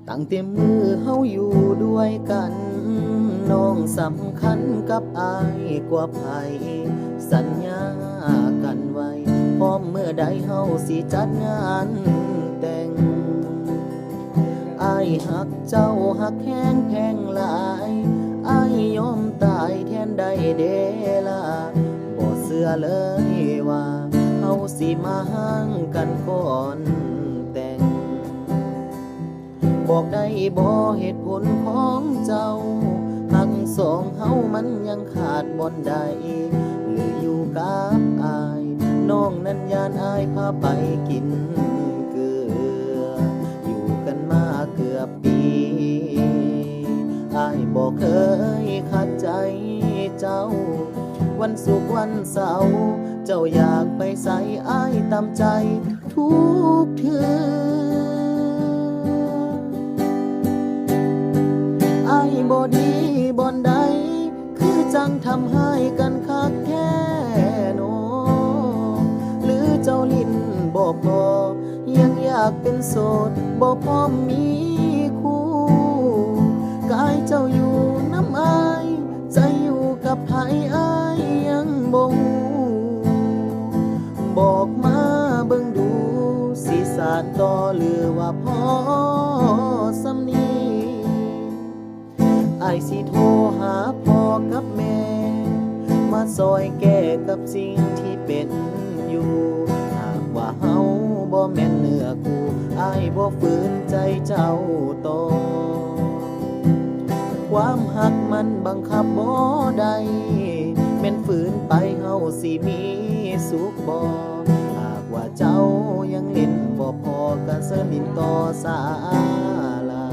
ตั้งแต่มือเฮาอยู่ด้วยกันน้องสำคัญกับอายกว่าไผสัญญากันไว้พร้อมเมื่อใดเฮาสิจัดงานแต่งอายหักเจ้าหักแห้งแพงหลายอายยอมตายแทนได้เดล่ะบ่เชื่อเลยว่าเฮาสิมาห่างกันก่อนแต่ง บอกได้บ่เหตุผลของเจ้าหักสองเฮามันยังขาดบ่อนใดหรืออยู่กับอายน้องนั้นยานอายพาไปกินเกลืออยู่กันมาเกือบปีอายบ่เคยขัดใจเจ้าวันศุกร์วันเสาร์เจ้าอยากไปใส่อายตามใจทุกเทื่อ ไอ้บ่ดีบ่อนใดคือจังทำให้กันคักแค่โนหรือเจ้าลิ้นบ่พอยังอยากเป็นโสดบ่พร้อมมีคู่กายเจ้าอยู่น้ำอายใจอยู่กับไผอายยังบ่ฮู้บอกมาเบิ่งดูสิสานต่อหรือว่าพอสำนีอายสิโทรหาพ่อกับแม่มาซอยแก้กับสิ่งที่เป็นอยู่หากว่าเฮาบ่แม่นเนื้อคู่อายบ่ฝืนใจเจ้าต่อความหักมันบังคับบ่ได้แม่นฝืนไปเฮาสิมีสุขบ่หากว่าเจ้ายังเล่นบ่พอก็เสิร์นลิ้นต่อสาลา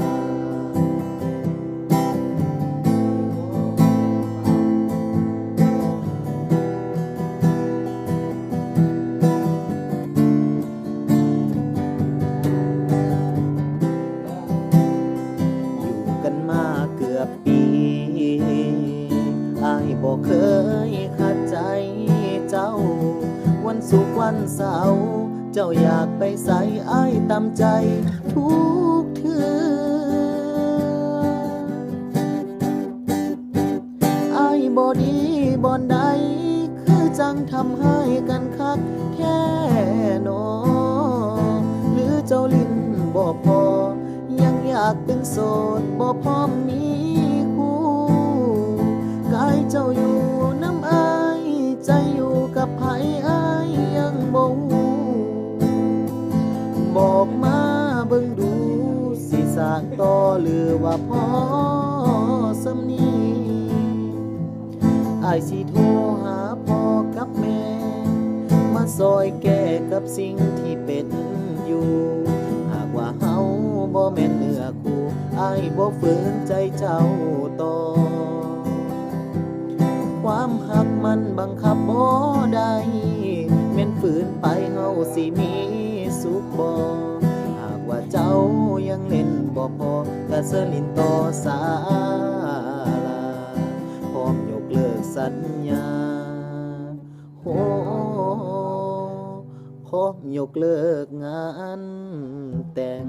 อยู่กันมาเกือบปีอายบอกเคยขัดใจเจ้าวันศุกร์วันเสาร์เจ้าอยากไปใส่อายตามใจทุกเทื่ออายบ่ดีบ่อนใดคือจังทำให้กันคักแค่นอหรือเจ้าลิ้นบ่พอยังอยากเป็นโสดบ่พร้อมมีคู่กายเจ้าอยู่น้ำอายใจอยู่กับไผอายยังบ่ฮู้บอกมาเบิ่งดูสิสานต่อหรือว่าพอสำนีอายสิโทรหาพ่อกับแม่มาซอยแก้กับสิ่งที่เป็นอยู่หากว่าเฮาบ่แม่นเนื้อคู่อายบ่ฝืนใจเจ้าต่อความหักมันบังคับบ่ได้แม่นฝืนไปเฮาสิมีสุขบ่หากว่าเจ้ายังเล่นบ่พอก็เสิร์นลิ้นต่อสาลาพร้อมยกเลิกสัญญาโอ้พร้อมยกเลิกงานแต่ง